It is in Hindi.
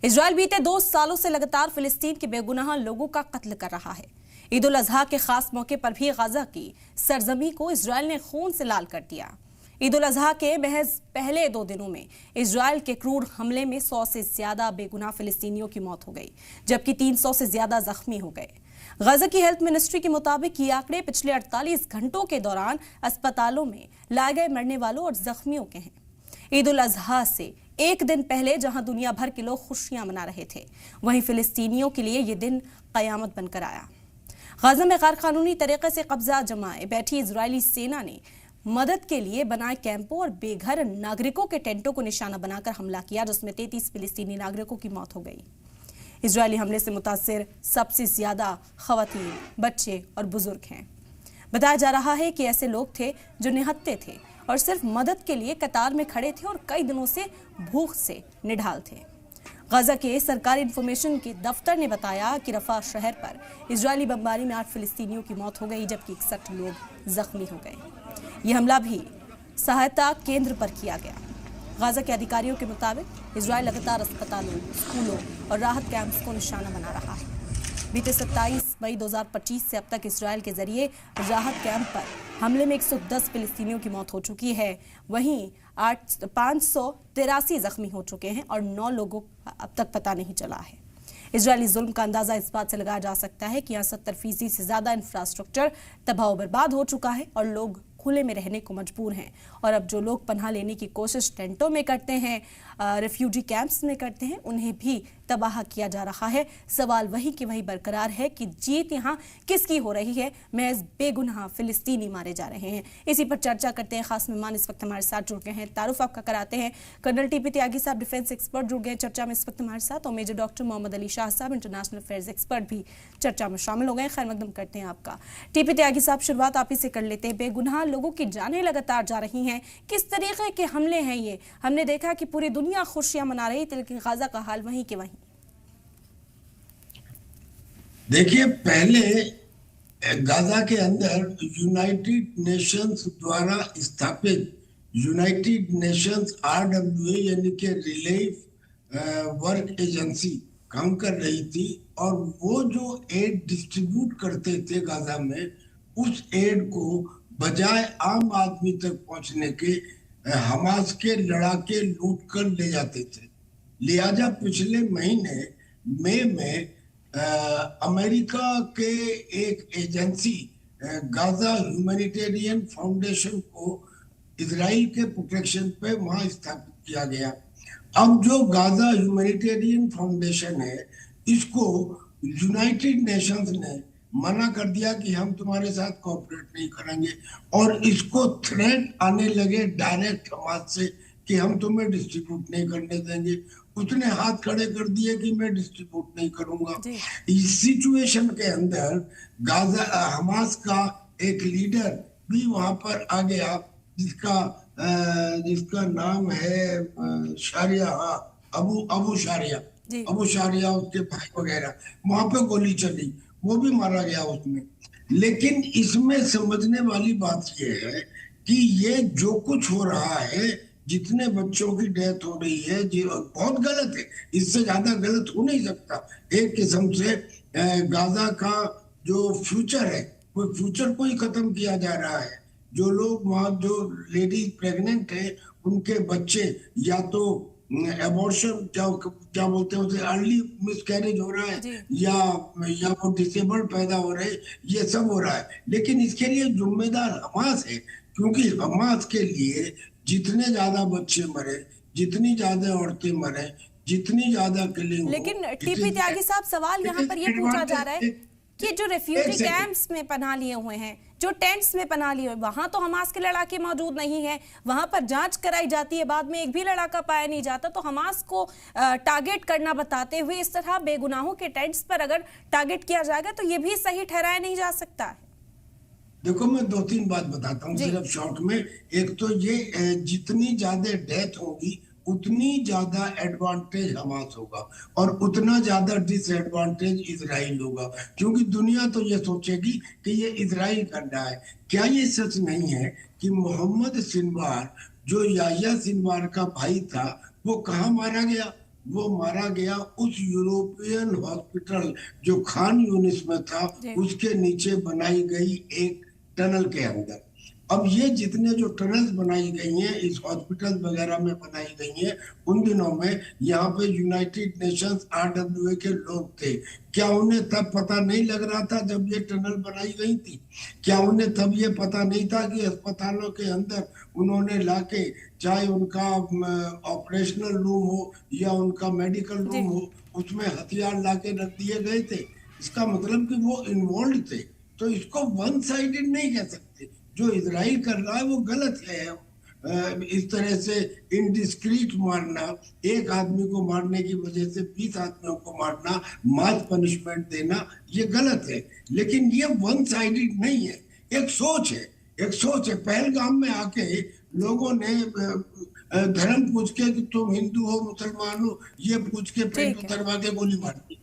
इजरायल बीते 2 सालों से लगातार फिलिस्तीन के बेगुनाह लोगों का कत्ल कर रहा है। ईद उल अजहा के खास मौके पर भी गाजा की सरजमी को इजरायल ने खून से लाल कर दिया। ईद उल अजहा के महज पहले 2 दिनों में इजरायल के क्रूर हमले में 100 से ज्यादा बेगुनाह फिलिस्तीनियों की मौत हो गई, जबकि 300 से ज्यादा जख्मी हो गए। गाजा की हेल्थ मिनिस्ट्री के मुताबिक ये आंकड़े पिछले 48 घंटों के दौरान अस्पतालों में लाए गए मरने वालों और जख्मियों के हैं। ईद उल अजहा से एक दिन पहले जहां दुनिया भर के लोग खुशियां मना रहे थे, वहीं फिलिस्तीनियों के लिए ये दिन कयामत बनकर आया। गाजा में गैर कानूनी तरीके से कब्जा जमाए बैठी इजरायली सेना ने मदद के लिए बनाए कैंपों और बेघर नागरिकों के टेंटों को निशाना बनाकर हमला किया, जिसमें 33 फिलिस्तीनी नागरिकों की मौत हो गई। इजरायली हमले से मुतासिर सबसे ज्यादा खवातीन, बच्चे और बुजुर्ग हैं। बताया जा रहा है कि ऐसे लोग थे जो निहत्थे थे और सिर्फ मदद के लिए कतार में खड़े थे और कई दिनों से भूख से निढाल थे। गाजा के सरकारी इंफॉर्मेशन के दफ्तर ने बताया कि रफा शहर पर इजरायली बमबारी में 8 फिलिस्तीनियों की मौत हो गई, जबकि 61 लोग जख्मी हो गए। यह हमला भी सहायता केंद्र पर किया गया। गाजा के अधिकारियों के मुताबिक इजरायल लगातार अस्पतालों, स्कूलों और राहत कैंप्स को निशाना बना रहा है। बीते 27 मई 2025 से अब तक इजरायल के जरिए राहत कैंप पर हमले में 110 फिलिस्तीनियों की मौत हो चुकी है। वहीं 583 जख्मी हो चुके हैं और 9 लोगों का अब तक पता नहीं चला है। इजरायली जुल्म का अंदाजा इस बात से लगाया जा सकता है कि यहाँ 70% से ज्यादा इंफ्रास्ट्रक्चर तबाह बर्बाद हो चुका है और लोग खुले में रहने को मजबूर हैं। और अब जो लोग पनाह लेने की कोशिश टेंटों में करते हैं, रेफ्यूजी कैंप्स में करते हैं, उन्हें भी तबाह किया जा रहा है। सवाल वही कि वही बरकरार है कि जीत यहाँ किसकी हो रही है। महज बेगुनाह फिलिस्तीनी मारे जा रहे हैं। इसी पर चर्चा करते हैं। खास मेहमान इस वक्त हमारे साथ जुड़ गए हैं। तारुफ आपका कराते हैं। कर्नल टीपी त्यागी साहब, डिफेंस एक्सपर्ट, जुड़ गए चर्चा में इस वक्त हमारे साथ, और मेजर डॉक्टर मोहम्मद अली शाह साहब, इंटरनेशनल अफेयर्स एक्सपर्ट, भी चर्चा में शामिल हो गए। खैर मकदम करते हैं आपका। टीपी त्यागी साहब, शुरुआत आप ही से कर लेते हैं। बेगुनाह लोगों की जानें लगातार जा रही हैं, किस तरीके के हमले हैं ये? हमने देखा कि पूरी दुनिया खुशियां मना रही थी, लेकिन गाजा का हाल वहीं के वहीं। देखिए, पहले गाजा के अंदर यूनाइटेड नेशंस द्वारा स्थापित यूनाइटेड नेशंस RWA यानी कि रिलीफ वर्क एजेंसी काम कर रही थी, और वो जो एड डिस्ट्रीब्यूट करते थे गाजा में, उस एड को बजाय आम आदमी तक पहुंचने के हमास के लड़ाके लूट कर ले जाते थे। लिहाजा पिछले महीने मई में अमेरिका के एक एजेंसी गाजा ह्यूमैनिटेरियन फाउंडेशन को इजराइल के प्रोटेक्शन पे वहां स्थापित किया गया। अब जो गाजा ह्यूमैनिटेरियन फाउंडेशन है, इसको यूनाइटेड नेशंस ने मना कर दिया कि हम तुम्हारे साथ कोऑपरेट नहीं करेंगे, और इसको थ्रेट आने लगे डायरेक्ट हमास से कि हम तुम्हें डिस्ट्रीब्यूट नहीं करने देंगे। उसने हाथ खड़े कर दिए कि मैं डिस्ट्रीब्यूट नहीं करूंगा। इस सिचुएशन के अंदर गाजा हमास का एक लीडर भी वहां पर आ गया, जिसका नाम है शारिया, अबू शारिया, उसके भाई वगैरह, वहां पे गोली चली, वो भी मारा गया उसमें। लेकिन इसमें समझने वाली बात यह है कि ये जो कुछ हो रहा है, जितने बच्चों की डेथ हो रही है, जो बहुत गलत है, इससे ज्यादा गलत हो नहीं सकता। एक किस्म से गाजा का जो फ्यूचर है, वो फ्यूचर को ही खत्म किया जा रहा है। जो लोग वहां, जो लेडीज प्रेग्नेंट है, उनके बच्चे या तो एबॉर्शन क्या बोलते हैं उसे, अर्ली मिसकैरेज हो रहा है, या वो डिसेबल्ड पैदा हो रहे, ये सब हो रहा है। लेकिन इसके लिए जिम्मेदार हमास है, क्योंकि हमास के लिए जितने ज्यादा बच्चे मरे, जितनी ज्यादा औरतें मरे, जितनी ज्यादा किलिंग, लेकिन टीपी त्यागी साहब, सवाल यहाँ पर ये पूछा जा रहा है कि जो रेफ्यूजी कैंप्स में पनाह लिए हुए हैं, जो टेंट्स में पनाह लिए हुए, वहां तो हमास के लड़ाके मौजूद नहीं है। वहां पर जांच कराई जाती है, बाद में एक भी लड़ाका पाया नहीं जाता। तो हमास को टारगेट करना बताते हुए इस तरह बेगुनाहों के टेंट्स पर अगर टारगेट किया जाएगा तो ये भी सही ठहराया नहीं जा सकता है। देखो, मैं 2-3 बात बताता हूँ सिर्फ शॉर्ट में। एक तो ये, जितनी ज्यादा डेथ होगी उतनी ज्यादा एडवांटेज हमास होगा और उतना ज्यादा डिसएडवांटेज इजराइल होगा, क्योंकि दुनिया तो ये सोचेगी कि ये इजराइल कर रहा है। क्या ये सच नहीं है कि मोहम्मद सिनवार, जो याह्या सिनवार का भाई था, वो कहाँ मारा गया? वो मारा गया उस यूरोपियन हॉस्पिटल जो खान यूनिस में था जी। उसके नीचे बनाई गई एक टनल के अंदर। अब ये जितने जो टनल्स बनाई गई हैं इस हॉस्पिटल वगैरह में बनाई गई हैं, उन दिनों में यहाँ पे यूनाइटेड नेशंस RWA के लोग थे। क्या उन्हें तब पता नहीं लग रहा था जब ये टनल बनाई गई थी? क्या उन्हें तब ये पता नहीं था कि अस्पतालों के अंदर उन्होंने लाके, चाहे उनका ऑपरेशनल रूम हो या उनका मेडिकल जी। रूम हो, उसमें हथियार लाके रख दिए गए थे? इसका मतलब कि वो इन्वॉल्व थे। तो इसको वन साइडेड नहीं कह सकते। जो इजराइल कर रहा है वो गलत है। इस तरह से इनडिस्क्रीट मारना, एक आदमी को मारने की वजह से 20 आदमियों को मारना, मास पनिशमेंट देना, ये गलत है। लेकिन ये वन साइडेड नहीं है, एक सोच है। एक सोच है। पहलगाम में आके लोगों ने धर्म पूछ के कि तुम हिंदू हो मुसलमान हो, ये पूछ के पेट ठीक है। उतरवा के गोली मार दी।